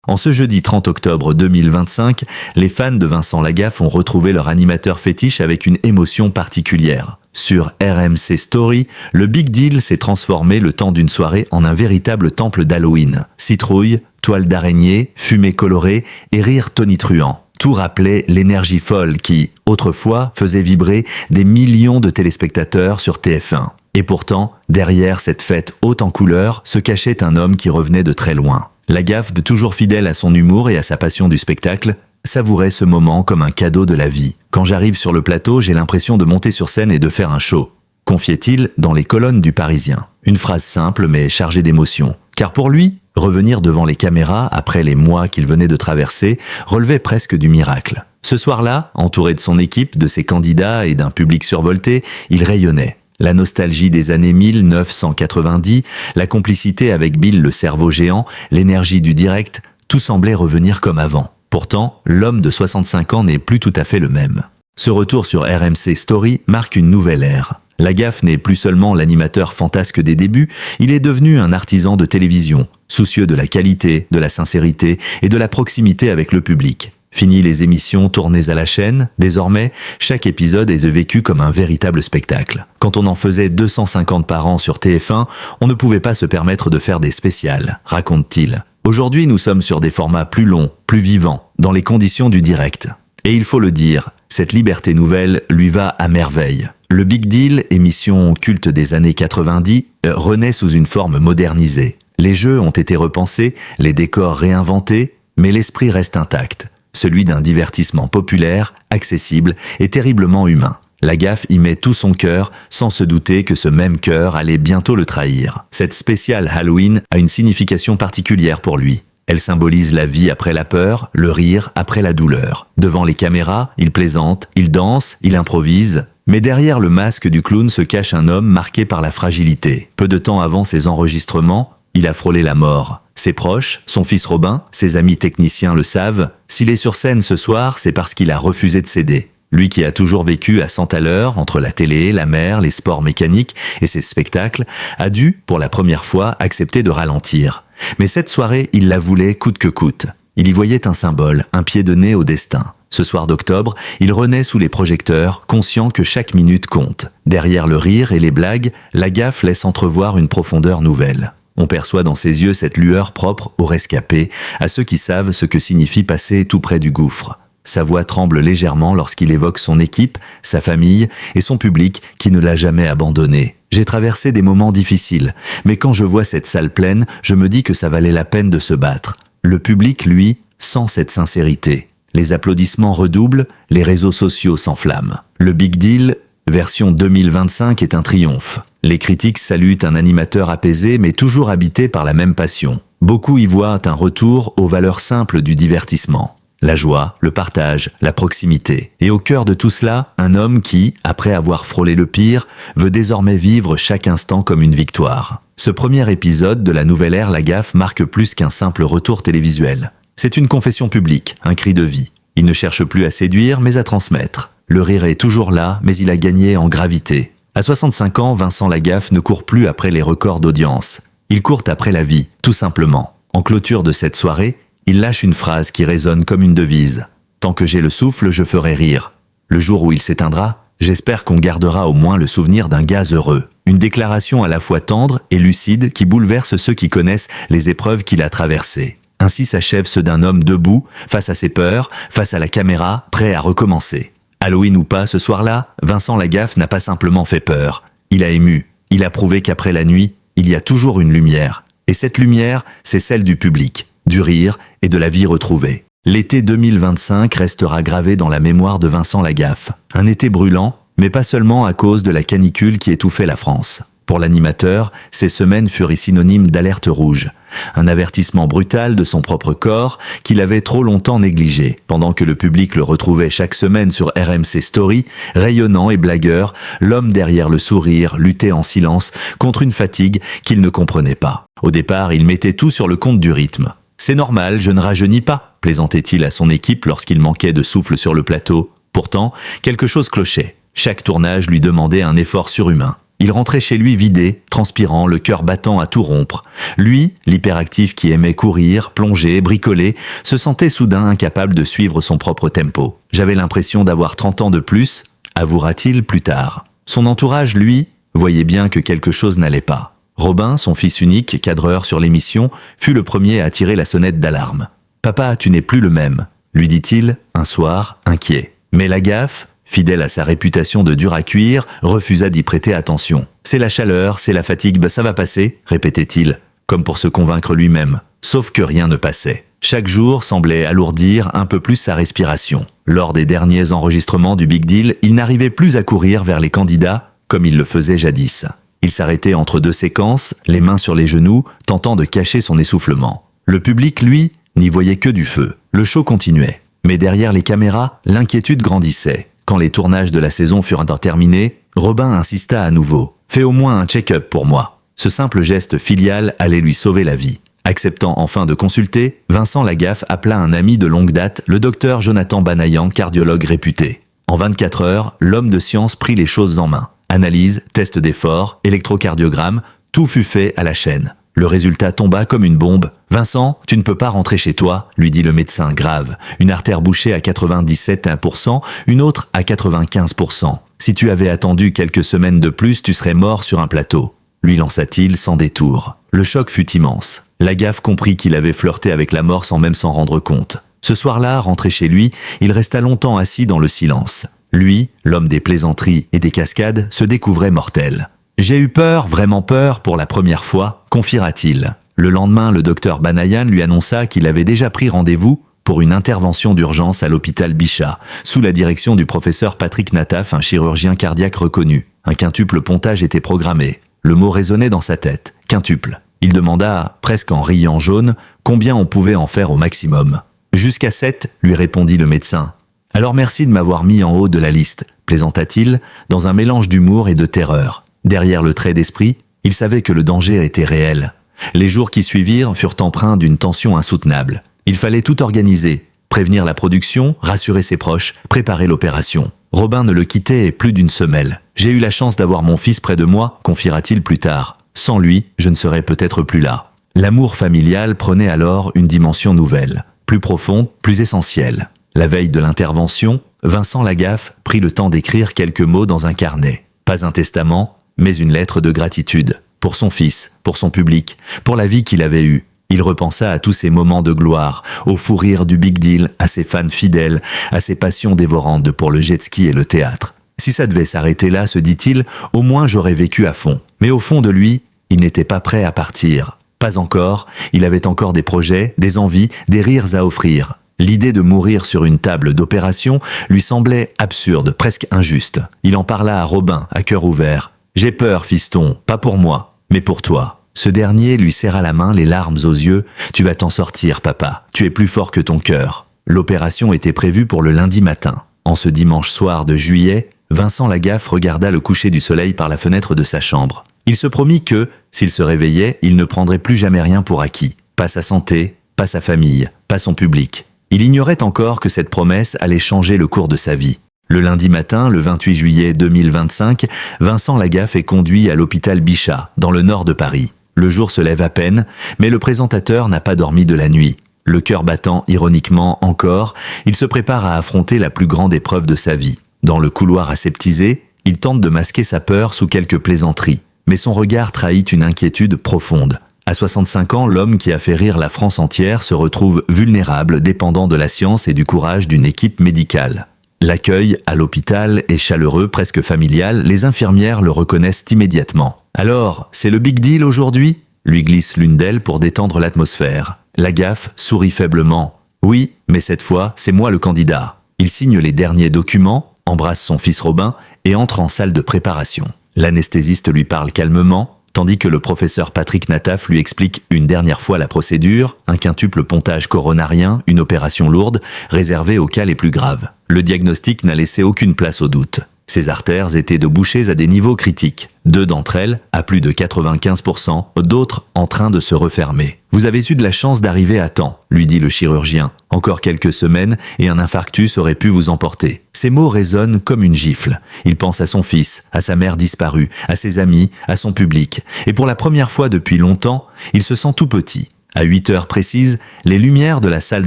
En ce jeudi 30 octobre 2025, les fans de Vincent Lagaffe ont retrouvé leur animateur fétiche avec une émotion particulière. Sur RMC Story, le Big Deal s'est transformé le temps d'une soirée en un véritable temple d'Halloween. Citrouilles, toiles d'araignée, fumée colorée et rires tonitruants. Tout rappelait l'énergie folle qui, autrefois, faisait vibrer des millions de téléspectateurs sur TF1. Et pourtant, derrière cette fête haute en couleurs, se cachait un homme qui revenait de très loin. Lagaffe, toujours fidèle à son humour et à sa passion du spectacle, savourait ce moment comme un cadeau de la vie. Quand j'arrive sur le plateau, j'ai l'impression de monter sur scène et de faire un show, confiait-il dans les colonnes du Parisien. Une phrase simple mais chargée d'émotion. Car pour lui, revenir devant les caméras après les mois qu'il venait de traverser relevait presque du miracle. Ce soir-là, entouré de son équipe, de ses candidats et d'un public survolté, il rayonnait. La nostalgie des années 1990, la complicité avec Bill le cerveau géant, l'énergie du direct, tout semblait revenir comme avant. Pourtant, l'homme de 65 ans n'est plus tout à fait le même. Ce retour sur RMC Story marque une nouvelle ère. Lagaffe n'est plus seulement l'animateur fantasque des débuts, il est devenu un artisan de télévision, soucieux de la qualité, de la sincérité et de la proximité avec le public. Fini les émissions tournées à la chaîne, désormais, chaque épisode est vécu comme un véritable spectacle. Quand on en faisait 250 par an sur TF1, on ne pouvait pas se permettre de faire des spéciales, raconte-t-il. Aujourd'hui, nous sommes sur des formats plus longs, plus vivants, dans les conditions du direct. Et il faut le dire, cette liberté nouvelle lui va à merveille. Le Big Deal, émission culte des années 90, renaît sous une forme modernisée. Les jeux ont été repensés, les décors réinventés, mais l'esprit reste intact. Celui d'un divertissement populaire, accessible et terriblement humain. Lagaffe y met tout son cœur, sans se douter que ce même cœur allait bientôt le trahir. Cette spéciale Halloween a une signification particulière pour lui. Elle symbolise la vie après la peur, le rire après la douleur. Devant les caméras, il plaisante, il danse, il improvise. Mais derrière le masque du clown se cache un homme marqué par la fragilité. Peu de temps avant ses enregistrements, il a frôlé la mort. Ses proches, son fils Robin, ses amis techniciens le savent. S'il est sur scène ce soir, c'est parce qu'il a refusé de céder. Lui qui a toujours vécu à 100 à l'heure, entre la télé, la mer, les sports mécaniques et ses spectacles, a dû, pour la première fois, accepter de ralentir. Mais cette soirée, il la voulait coûte que coûte. Il y voyait un symbole, un pied de nez au destin. Ce soir d'octobre, il renaît sous les projecteurs, conscient que chaque minute compte. Derrière le rire et les blagues, Lagaffe laisse entrevoir une profondeur nouvelle. On perçoit dans ses yeux cette lueur propre aux rescapés, à ceux qui savent ce que signifie passer tout près du gouffre. Sa voix tremble légèrement lorsqu'il évoque son équipe, sa famille et son public qui ne l'a jamais abandonné. J'ai traversé des moments difficiles, mais quand je vois cette salle pleine, je me dis que ça valait la peine de se battre. Le public, lui, sent cette sincérité. Les applaudissements redoublent, les réseaux sociaux s'enflamment. Le Big Deal, version 2025, est un triomphe. Les critiques saluent un animateur apaisé mais toujours habité par la même passion. Beaucoup y voient un retour aux valeurs simples du divertissement. La joie, le partage, la proximité. Et au cœur de tout cela, un homme qui, après avoir frôlé le pire, veut désormais vivre chaque instant comme une victoire. Ce premier épisode de la nouvelle ère Lagaffe marque plus qu'un simple retour télévisuel. C'est une confession publique, un cri de vie. Il ne cherche plus à séduire mais à transmettre. Le rire est toujours là, mais il a gagné en gravité. À 65 ans, Vincent Lagaffe ne court plus après les records d'audience. Il court après la vie, tout simplement. En clôture de cette soirée, il lâche une phrase qui résonne comme une devise. « Tant que j'ai le souffle, je ferai rire. Le jour où il s'éteindra, j'espère qu'on gardera au moins le souvenir d'un gars heureux. » Une déclaration à la fois tendre et lucide qui bouleverse ceux qui connaissent les épreuves qu'il a traversées. Ainsi s'achève ceux d'un homme debout, face à ses peurs, face à la caméra, prêt à recommencer. Halloween ou pas, ce soir-là, Vincent Lagaffe n'a pas simplement fait peur. Il a ému. Il a prouvé qu'après la nuit, il y a toujours une lumière. Et cette lumière, c'est celle du public, du rire et de la vie retrouvée. L'été 2025 restera gravé dans la mémoire de Vincent Lagaffe. Un été brûlant, mais pas seulement à cause de la canicule qui étouffait la France. Pour l'animateur, ces semaines furent synonymes d'alerte rouge. Un avertissement brutal de son propre corps qu'il avait trop longtemps négligé. Pendant que le public le retrouvait chaque semaine sur RMC Story, rayonnant et blagueur, l'homme derrière le sourire luttait en silence contre une fatigue qu'il ne comprenait pas. Au départ, il mettait tout sur le compte du rythme. « C'est normal, je ne rajeunis pas », plaisantait-il à son équipe lorsqu'il manquait de souffle sur le plateau. Pourtant, quelque chose clochait. Chaque tournage lui demandait un effort surhumain. Il rentrait chez lui vidé, transpirant, le cœur battant à tout rompre. Lui, l'hyperactif qui aimait courir, plonger, bricoler, se sentait soudain incapable de suivre son propre tempo. J'avais l'impression d'avoir 30 ans de plus, avouera-t-il plus tard. Son entourage, lui, voyait bien que quelque chose n'allait pas. Robin, son fils unique, cadreur sur l'émission, fut le premier à tirer la sonnette d'alarme. « Papa, tu n'es plus le même », lui dit-il, un soir, inquiet. Mais Lagaffe, fidèle à sa réputation de dur à cuire, refusa d'y prêter attention. « C'est la chaleur, c'est la fatigue, ça va passer », répétait-il, comme pour se convaincre lui-même. Sauf que rien ne passait. Chaque jour semblait alourdir un peu plus sa respiration. Lors des derniers enregistrements du Big Deal, il n'arrivait plus à courir vers les candidats comme il le faisait jadis. Il s'arrêtait entre deux séquences, les mains sur les genoux, tentant de cacher son essoufflement. Le public, lui, n'y voyait que du feu. Le show continuait. Mais derrière les caméras, l'inquiétude grandissait. Quand les tournages de la saison furent terminés, Robin insista à nouveau. « Fais au moins un check-up pour moi ». Ce simple geste filial allait lui sauver la vie. Acceptant enfin de consulter, Vincent Lagaffe appela un ami de longue date, le docteur Jonathan Banayan, cardiologue réputé. En 24 heures, l'homme de science prit les choses en main. Analyse, test d'effort, électrocardiogramme, tout fut fait à la chaîne. Le résultat tomba comme une bombe. « Vincent, tu ne peux pas rentrer chez toi », lui dit le médecin grave. Une artère bouchée à 97%, une autre à 95%. Si tu avais attendu quelques semaines de plus, tu serais mort sur un plateau. Lui lança-t-il sans détour. Le choc fut immense. Lagaffe comprit qu'il avait flirté avec la mort sans même s'en rendre compte. Ce soir-là, rentré chez lui, il resta longtemps assis dans le silence. Lui, l'homme des plaisanteries et des cascades, se découvrait mortel. « J'ai eu peur, vraiment peur, pour la première fois », confiera-t-il. Le lendemain, le docteur Banayan lui annonça qu'il avait déjà pris rendez-vous pour une intervention d'urgence à l'hôpital Bichat, sous la direction du professeur Patrick Nataf, un chirurgien cardiaque reconnu. Un quintuple pontage était programmé. Le mot résonnait dans sa tête. Quintuple. Il demanda, presque en riant jaune, combien on pouvait en faire au maximum. « Jusqu'à 7, lui répondit le médecin. « Alors merci de m'avoir mis en haut de la liste », plaisanta-t-il, dans un mélange d'humour et de terreur. Derrière le trait d'esprit, il savait que le danger était réel. Les jours qui suivirent furent empreints d'une tension insoutenable. Il fallait tout organiser, prévenir la production, rassurer ses proches, préparer l'opération. Robin ne le quittait plus d'une semelle. « J'ai eu la chance d'avoir mon fils près de moi », confiera-t-il plus tard. « Sans lui, je ne serais peut-être plus là. » L'amour familial prenait alors une dimension nouvelle, plus profonde, plus essentielle. La veille de l'intervention, Vincent Lagaffe prit le temps d'écrire quelques mots dans un carnet. Pas un testament, mais une lettre de gratitude. Pour son fils, pour son public, pour la vie qu'il avait eue. Il repensa à tous ces moments de gloire, au fou rire du Big Deal, à ses fans fidèles, à ses passions dévorantes pour le jet ski et le théâtre. Si ça devait s'arrêter là, se dit-il, au moins j'aurais vécu à fond. Mais au fond de lui, il n'était pas prêt à partir. Pas encore, il avait encore des projets, des envies, des rires à offrir. L'idée de mourir sur une table d'opération lui semblait absurde, presque injuste. Il en parla à Robin, à cœur ouvert. « J'ai peur, fiston, pas pour moi, mais pour toi. » Ce dernier lui serra la main, les larmes aux yeux. « Tu vas t'en sortir, papa. Tu es plus fort que ton cœur. » L'opération était prévue pour le lundi matin. En ce dimanche soir de juillet, Vincent Lagaffe regarda le coucher du soleil par la fenêtre de sa chambre. Il se promit que, s'il se réveillait, il ne prendrait plus jamais rien pour acquis. Pas sa santé, pas sa famille, pas son public. Il ignorait encore que cette promesse allait changer le cours de sa vie. Le lundi matin, le 28 juillet 2025, Vincent Lagaffe est conduit à l'hôpital Bichat, dans le nord de Paris. Le jour se lève à peine, mais le présentateur n'a pas dormi de la nuit. Le cœur battant ironiquement encore, il se prépare à affronter la plus grande épreuve de sa vie. Dans le couloir aseptisé, il tente de masquer sa peur sous quelques plaisanteries. Mais son regard trahit une inquiétude profonde. À 65 ans, l'homme qui a fait rire la France entière se retrouve vulnérable, dépendant de la science et du courage d'une équipe médicale. L'accueil à l'hôpital est chaleureux, presque familial, les infirmières le reconnaissent immédiatement. « Alors, c'est le Big Deal aujourd'hui ?» lui glisse l'une d'elles pour détendre l'atmosphère. Lagaffe sourit faiblement. « Oui, mais cette fois, c'est moi le candidat. » Il signe les derniers documents, embrasse son fils Robin et entre en salle de préparation. L'anesthésiste lui parle calmement, tandis que le professeur Patrick Nataf lui explique une dernière fois la procédure, un quintuple pontage coronarien, une opération lourde, réservée aux cas les plus graves. Le diagnostic n'a laissé aucune place au doute. Ses artères étaient de bouchées à des niveaux critiques. 2 d'entre elles, à plus de 95%, d'autres en train de se refermer. « Vous avez eu de la chance d'arriver à temps », lui dit le chirurgien. « Encore quelques semaines et un infarctus aurait pu vous emporter. Ces mots résonnent comme une gifle. Il pense à son fils, à sa mère disparue, à ses amis, à son public. Et pour la première fois depuis longtemps, il se sent tout petit. À 8 heures précises, les lumières de la salle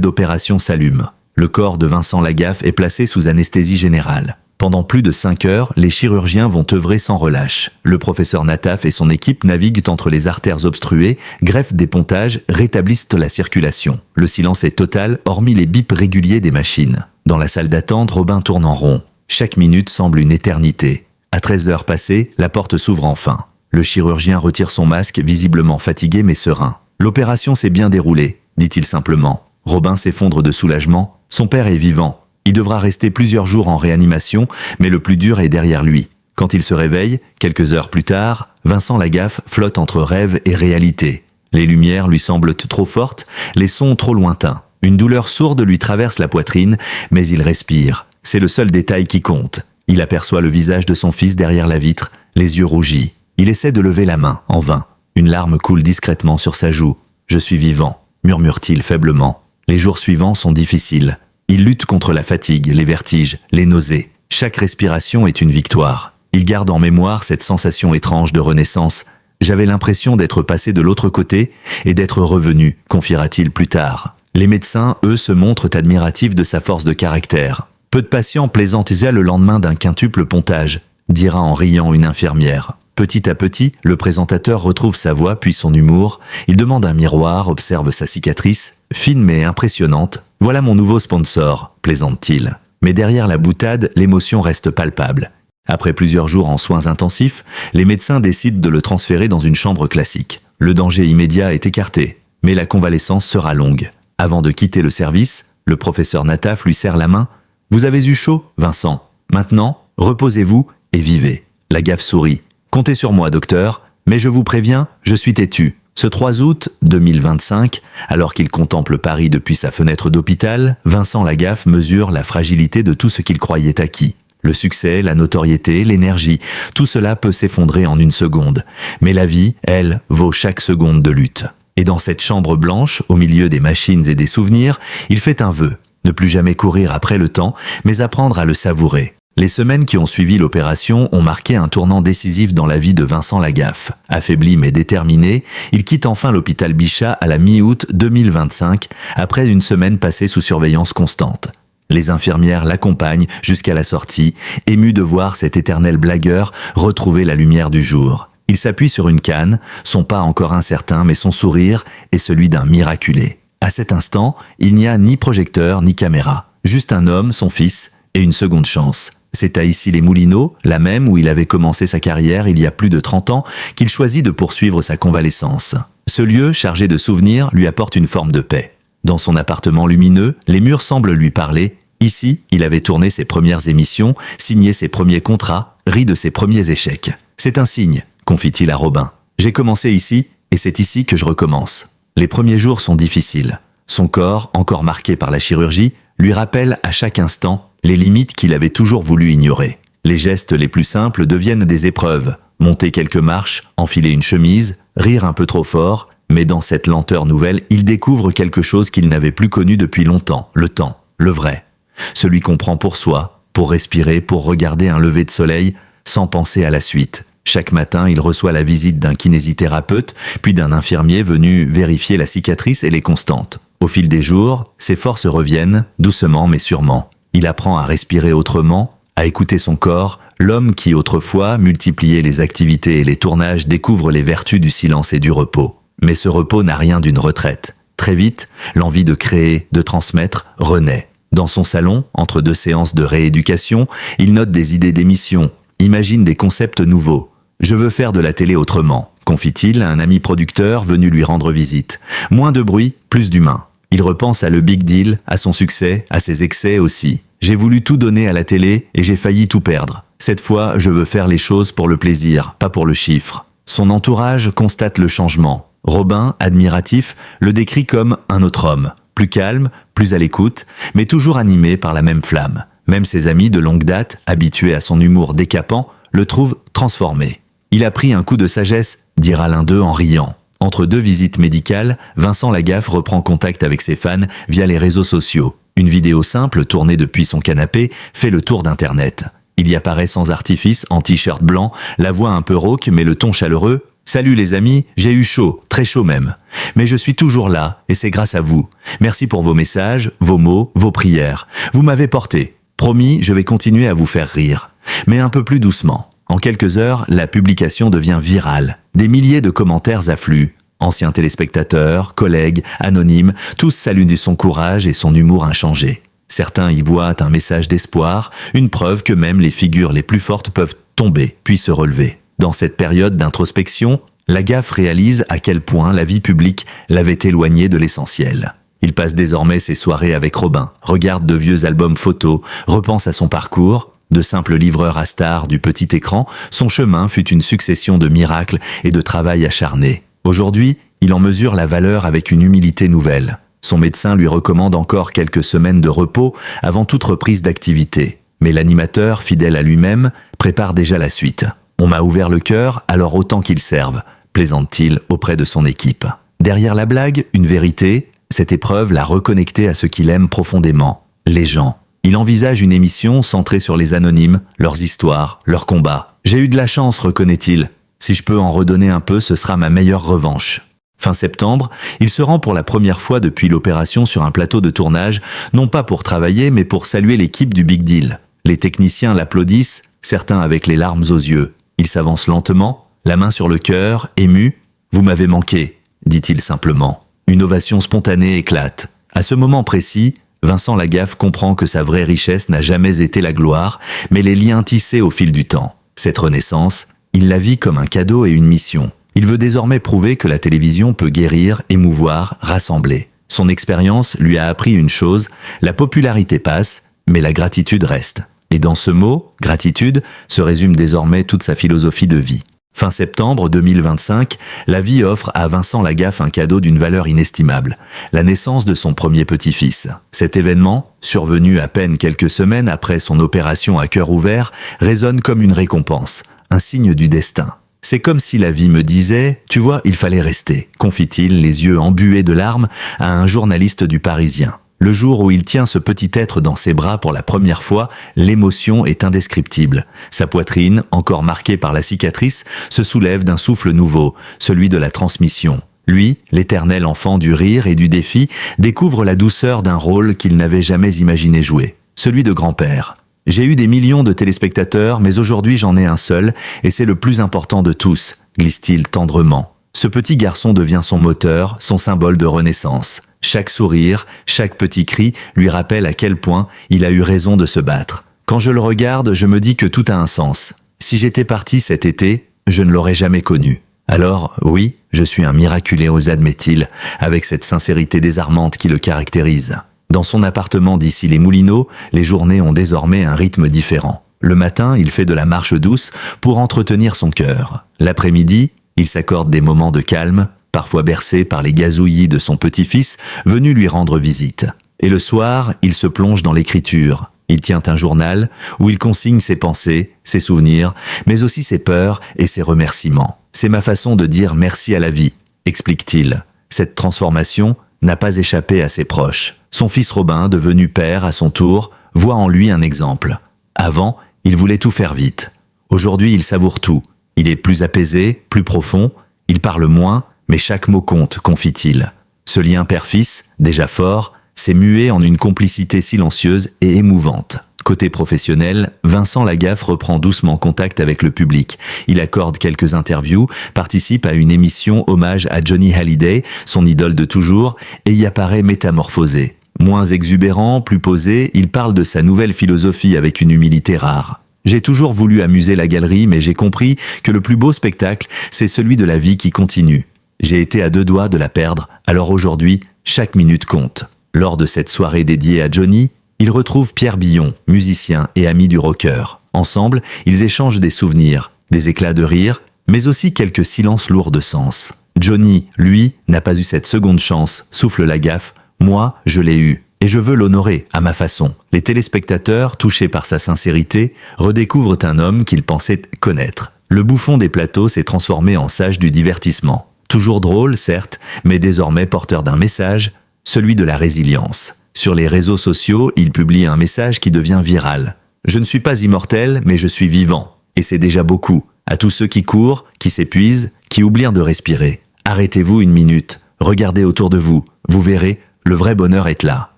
d'opération s'allument. Le corps de Vincent Lagaffe est placé sous anesthésie générale. Pendant plus de 5 heures, les chirurgiens vont œuvrer sans relâche. Le professeur Nataf et son équipe naviguent entre les artères obstruées, greffent des pontages, rétablissent la circulation. Le silence est total, hormis les bips réguliers des machines. Dans la salle d'attente, Robin tourne en rond. Chaque minute semble une éternité. À 13 heures passées, la porte s'ouvre enfin. Le chirurgien retire son masque, visiblement fatigué mais serein. « L'opération s'est bien déroulée », dit-il simplement. Robin s'effondre de soulagement. Son père est vivant. Il devra rester plusieurs jours en réanimation, mais le plus dur est derrière lui. Quand il se réveille, quelques heures plus tard, Vincent Lagaffe flotte entre rêve et réalité. Les lumières lui semblent trop fortes, les sons trop lointains. Une douleur sourde lui traverse la poitrine, mais il respire. C'est le seul détail qui compte. Il aperçoit le visage de son fils derrière la vitre, les yeux rougis. Il essaie de lever la main, en vain. Une larme coule discrètement sur sa joue. « Je suis vivant », murmure-t-il faiblement. Les jours suivants sont difficiles. Il lutte contre la fatigue, les vertiges, les nausées. Chaque respiration est une victoire. Il garde en mémoire cette sensation étrange de renaissance. « J'avais l'impression d'être passé de l'autre côté et d'être revenu », confiera-t-il plus tard. Les médecins, eux, se montrent admiratifs de sa force de caractère. Peu de patients plaisantaient le lendemain d'un quintuple pontage, dira en riant une infirmière. Petit à petit, le présentateur retrouve sa voix puis son humour. Il demande un miroir, observe sa cicatrice, fine mais impressionnante. « Voilà mon nouveau sponsor », plaisante-t-il. Mais derrière la boutade, l'émotion reste palpable. Après plusieurs jours en soins intensifs, les médecins décident de le transférer dans une chambre classique. Le danger immédiat est écarté, mais la convalescence sera longue. Avant de quitter le service, le professeur Nataf lui serre la main. « Vous avez eu chaud, Vincent. Maintenant, reposez-vous et vivez. » Lagaffe sourit. « Comptez sur moi, docteur, mais je vous préviens, je suis têtu. » Ce 3 août 2025, alors qu'il contemple Paris depuis sa fenêtre d'hôpital, Vincent Lagaffe mesure la fragilité de tout ce qu'il croyait acquis. Le succès, la notoriété, l'énergie, tout cela peut s'effondrer en une seconde. Mais la vie, elle, vaut chaque seconde de lutte. Et dans cette chambre blanche, au milieu des machines et des souvenirs, il fait un vœu. Ne plus jamais courir après le temps, mais apprendre à le savourer. Les semaines qui ont suivi l'opération ont marqué un tournant décisif dans la vie de Vincent Lagaffe. Affaibli mais déterminé, il quitte enfin l'hôpital Bichat à la mi-août 2025, après une semaine passée sous surveillance constante. Les infirmières l'accompagnent jusqu'à la sortie, émus de voir cet éternel blagueur retrouver la lumière du jour. Il s'appuie sur une canne, son pas encore incertain mais son sourire est celui d'un miraculé. À cet instant, il n'y a ni projecteur ni caméra, juste un homme, son fils, et une seconde chance. C'est à Issy-les-Moulineaux, la même où il avait commencé sa carrière il y a plus de 30 ans, qu'il choisit de poursuivre sa convalescence. Ce lieu, chargé de souvenirs, lui apporte une forme de paix. Dans son appartement lumineux, les murs semblent lui parler. Ici, il avait tourné ses premières émissions, signé ses premiers contrats, ri de ses premiers échecs. « C'est un signe », confie-t-il à Robin. « J'ai commencé ici, et c'est ici que je recommence. » Les premiers jours sont difficiles. Son corps, encore marqué par la chirurgie, lui rappelle à chaque instant les limites qu'il avait toujours voulu ignorer. Les gestes les plus simples deviennent des épreuves. Monter quelques marches, enfiler une chemise, rire un peu trop fort, mais dans cette lenteur nouvelle, il découvre quelque chose qu'il n'avait plus connu depuis longtemps, le temps, le vrai. Celui qu'on prend pour soi, pour respirer, pour regarder un lever de soleil, sans penser à la suite. Chaque matin, il reçoit la visite d'un kinésithérapeute, puis d'un infirmier venu vérifier la cicatrice et les constantes. Au fil des jours, ses forces reviennent, doucement mais sûrement. Il apprend à respirer autrement, à écouter son corps. L'homme qui autrefois multipliait les activités et les tournages découvre les vertus du silence et du repos. Mais ce repos n'a rien d'une retraite. Très vite, l'envie de créer, de transmettre, renaît. Dans son salon, entre 2 séances de rééducation, il note des idées d'émissions, imagine des concepts nouveaux. « Je veux faire de la télé autrement », confie-t-il à un ami producteur venu lui rendre visite. Moins de bruit, plus d'humain. Il repense à Le Big Deal, à son succès, à ses excès aussi. « J'ai voulu tout donner à la télé et j'ai failli tout perdre. Cette fois, je veux faire les choses pour le plaisir, pas pour le chiffre. » Son entourage constate le changement. Robin, admiratif, le décrit comme un autre homme. Plus calme, plus à l'écoute, mais toujours animé par la même flamme. Même ses amis de longue date, habitués à son humour décapant, le trouvent transformé. Il a pris un coup de sagesse, dira l'un d'eux en riant. Entre 2 visites médicales, Vincent Lagaffe reprend contact avec ses fans via les réseaux sociaux. Une vidéo simple tournée depuis son canapé fait le tour d'Internet. Il y apparaît sans artifice, en t-shirt blanc, la voix un peu rauque mais le ton chaleureux. « Salut les amis, j'ai eu chaud, très chaud même. Mais je suis toujours là et c'est grâce à vous. Merci pour vos messages, vos mots, vos prières. Vous m'avez porté. Promis, je vais continuer à vous faire rire. Mais un peu plus doucement. » En quelques heures, la publication devient virale. Des milliers de commentaires affluent. Anciens téléspectateurs, collègues, anonymes, tous saluent son courage et son humour inchangé. Certains y voient un message d'espoir, une preuve que même les figures les plus fortes peuvent tomber, puis se relever. Dans cette période d'introspection, la gaffe réalise à quel point la vie publique l'avait éloigné de l'essentiel. Il passe désormais ses soirées avec Robin, regarde de vieux albums photos, repense à son parcours. De simple livreur à star du petit écran, son chemin fut une succession de miracles et de travail acharné. Aujourd'hui, il en mesure la valeur avec une humilité nouvelle. Son médecin lui recommande encore quelques semaines de repos avant toute reprise d'activité. Mais l'animateur, fidèle à lui-même, prépare déjà la suite. « On m'a ouvert le cœur, alors autant qu'il serve », plaisante-t-il auprès de son équipe. Derrière la blague, une vérité, cette épreuve l'a reconnecté à ce qu'il aime profondément, les gens. Il envisage une émission centrée sur les anonymes, leurs histoires, leurs combats. « J'ai eu de la chance, reconnaît-il. Si je peux en redonner un peu, ce sera ma meilleure revanche. » Fin septembre, il se rend pour la première fois depuis l'opération sur un plateau de tournage, non pas pour travailler, mais pour saluer l'équipe du Big Deal. Les techniciens l'applaudissent, certains avec les larmes aux yeux. Il s'avance lentement, la main sur le cœur, ému. « Vous m'avez manqué », dit-il simplement. Une ovation spontanée éclate. À ce moment précis, Vincent Lagaffe comprend que sa vraie richesse n'a jamais été la gloire, mais les liens tissés au fil du temps. Cette renaissance, il la vit comme un cadeau et une mission. Il veut désormais prouver que la télévision peut guérir, émouvoir, rassembler. Son expérience lui a appris une chose, la popularité passe, mais la gratitude reste. Et dans ce mot, gratitude, se résume désormais toute sa philosophie de vie. Fin septembre 2025, la vie offre à Vincent Lagaffe un cadeau d'une valeur inestimable, la naissance de son premier petit-fils. Cet événement, survenu à peine quelques semaines après son opération à cœur ouvert, résonne comme une récompense, un signe du destin. C'est comme si la vie me disait « Tu vois, il fallait rester », confie-t-il, les yeux embués de larmes, à un journaliste du Parisien. Le jour où il tient ce petit être dans ses bras pour la première fois, l'émotion est indescriptible. Sa poitrine, encore marquée par la cicatrice, se soulève d'un souffle nouveau, celui de la transmission. Lui, l'éternel enfant du rire et du défi, découvre la douceur d'un rôle qu'il n'avait jamais imaginé jouer, celui de grand-père. « J'ai eu des millions de téléspectateurs, mais aujourd'hui j'en ai un seul, et c'est le plus important de tous », glisse-t-il tendrement. Ce petit garçon devient son moteur, son symbole de renaissance. Chaque sourire, chaque petit cri lui rappelle à quel point il a eu raison de se battre. Quand je le regarde, je me dis que tout a un sens. Si j'étais parti cet été, je ne l'aurais jamais connu. Alors, oui, je suis un miraculé, admet-il, avec cette sincérité désarmante qui le caractérise. Dans son appartement d'ici les Moulineaux, les journées ont désormais un rythme différent. Le matin, il fait de la marche douce pour entretenir son cœur. L'après-midi, il s'accorde des moments de calme, parfois bercé par les gazouillis de son petit-fils, venu lui rendre visite. Et le soir, il se plonge dans l'écriture. Il tient un journal où il consigne ses pensées, ses souvenirs, mais aussi ses peurs et ses remerciements. « C'est ma façon de dire merci à la vie », explique-t-il. Cette transformation n'a pas échappé à ses proches. Son fils Robin, devenu père à son tour, voit en lui un exemple. Avant, il voulait tout faire vite. Aujourd'hui, il savoure tout. Il est plus apaisé, plus profond. Il parle moins, mais chaque mot compte, confie-t-il. Ce lien père-fils, déjà fort, s'est mué en une complicité silencieuse et émouvante. Côté professionnel, Vincent Lagaffe reprend doucement contact avec le public. Il accorde quelques interviews, participe à une émission hommage à Johnny Hallyday, son idole de toujours, et y apparaît métamorphosé. Moins exubérant, plus posé, il parle de sa nouvelle philosophie avec une humilité rare. « J'ai toujours voulu amuser la galerie, mais j'ai compris que le plus beau spectacle, c'est celui de la vie qui continue. J'ai été à 2 doigts de la perdre, alors aujourd'hui, chaque minute compte. » Lors de cette soirée dédiée à Johnny, il retrouve Pierre Billon, musicien et ami du rocker. Ensemble, ils échangent des souvenirs, des éclats de rire, mais aussi quelques silences lourds de sens. Johnny, lui, n'a pas eu cette seconde chance, souffle Lagaffe. Moi, je l'ai eu, et je veux l'honorer à ma façon. Les téléspectateurs, touchés par sa sincérité, redécouvrent un homme qu'ils pensaient connaître. Le bouffon des plateaux s'est transformé en sage du divertissement. Toujours drôle, certes, mais désormais porteur d'un message, celui de la résilience. Sur les réseaux sociaux, il publie un message qui devient viral. « Je ne suis pas immortel, mais je suis vivant. Et c'est déjà beaucoup. À tous ceux qui courent, qui s'épuisent, qui oublient de respirer. Arrêtez-vous une minute. Regardez autour de vous. Vous verrez, le vrai bonheur est là. »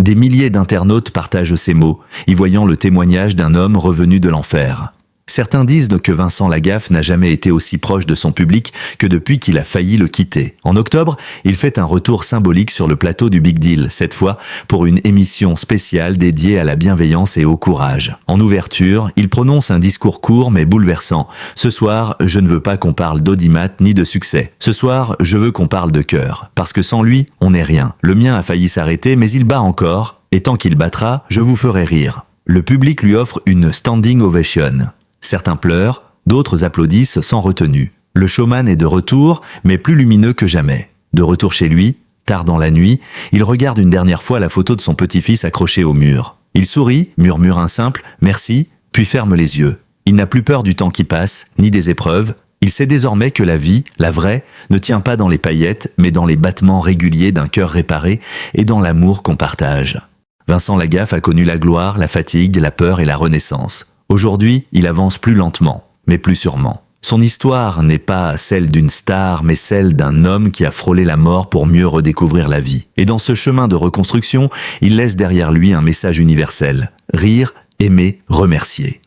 Des milliers d'internautes partagent ces mots, y voyant le témoignage d'un homme revenu de l'enfer. Certains disent que Vincent Lagaffe n'a jamais été aussi proche de son public que depuis qu'il a failli le quitter. En octobre, il fait un retour symbolique sur le plateau du Big Deal, cette fois pour une émission spéciale dédiée à la bienveillance et au courage. En ouverture, il prononce un discours court mais bouleversant. « Ce soir, je ne veux pas qu'on parle d'audimat ni de succès. Ce soir, je veux qu'on parle de cœur. Parce que sans lui, on n'est rien. Le mien a failli s'arrêter, mais il bat encore. Et tant qu'il battra, je vous ferai rire. » Le public lui offre une standing ovation. Certains pleurent, d'autres applaudissent sans retenue. Le showman est de retour, mais plus lumineux que jamais. De retour chez lui, tard dans la nuit, il regarde une dernière fois la photo de son petit-fils accrochée au mur. Il sourit, murmure un simple « merci », puis ferme les yeux. Il n'a plus peur du temps qui passe, ni des épreuves. Il sait désormais que la vie, la vraie, ne tient pas dans les paillettes, mais dans les battements réguliers d'un cœur réparé et dans l'amour qu'on partage. Vincent Lagaffe a connu la gloire, la fatigue, la peur et la renaissance. Aujourd'hui, il avance plus lentement, mais plus sûrement. Son histoire n'est pas celle d'une star, mais celle d'un homme qui a frôlé la mort pour mieux redécouvrir la vie. Et dans ce chemin de reconstruction, il laisse derrière lui un message universel. Rire, aimer, remercier.